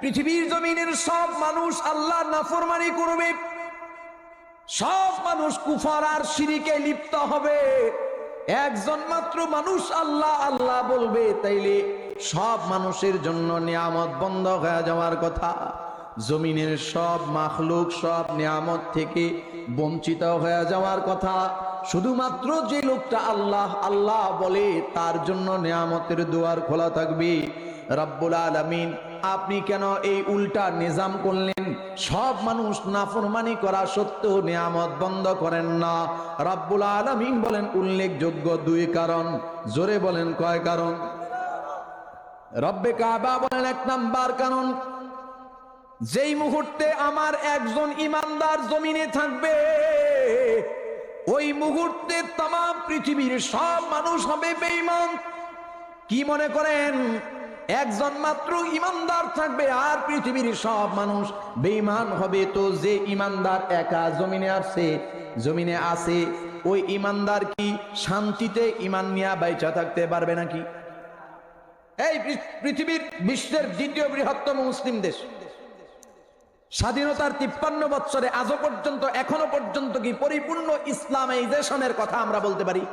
পৃথিবীর জমিনের সব মানুষ আল্লাহ নাফরমানি করবে, সব মানুষ কুফর আর শিরকে লিপ্ত হবে, একজন মাত্র মানুষ আল্লাহ আল্লাহ বলবে, তাইলে সব মানুষের জন্য নিয়ামত বন্ধ হয়ে যাওয়ার কথা। জমিনের সব মাখলুক সব নিয়ামত থেকে বঞ্চিত হয়ে যাওয়ার কথা। শুধুমাত্র যে লোকটা আল্লাহ আল্লাহ বলে তার জন্য নিয়ামতের দুয়ার খোলা থাকবে। রব্বুল আলামিন আপনি কেন এই উল্টা নিজাম করলেন? সব মানুষ নাফরমানি করা সত্ত্বেও নিয়ামত বন্ধ করেন না। রব্বুল আলামিন বলেন উল্লেখযোগ্য দুই কারণ। জোরে বলেন কয় কারণ? রব্বে কাবা বলেন এক নাম্বার কারণ, যেই মুহূর্তে আমার একজন ইমানদার জমিনে থাকবে ওই মুহূর্তে तमाम পৃথিবীর সব মানুষ হবে বেঈমান। কি মনে করেন একজন মাত্র ইমানদার থাকবে আর পৃথিবীর সব মানুষ বেঈমান হবে? তো যে ইমানদার একা জমিনে আছে ওই ইমানদার কি শান্তিতে ঈমান নিয়ে বাইচা থাকতে পারবে নাকি? এই পৃথিবীর বিশ্বের দ্বিতীয় বৃহত্তম মুসলিম দেশ, স্বাধীনতার 53 বছরে আজও পর্যন্ত এখনো পর্যন্ত কি পরিপূর্ণ ইসলামাইজেশনের কথা আমরা বলতে পারি?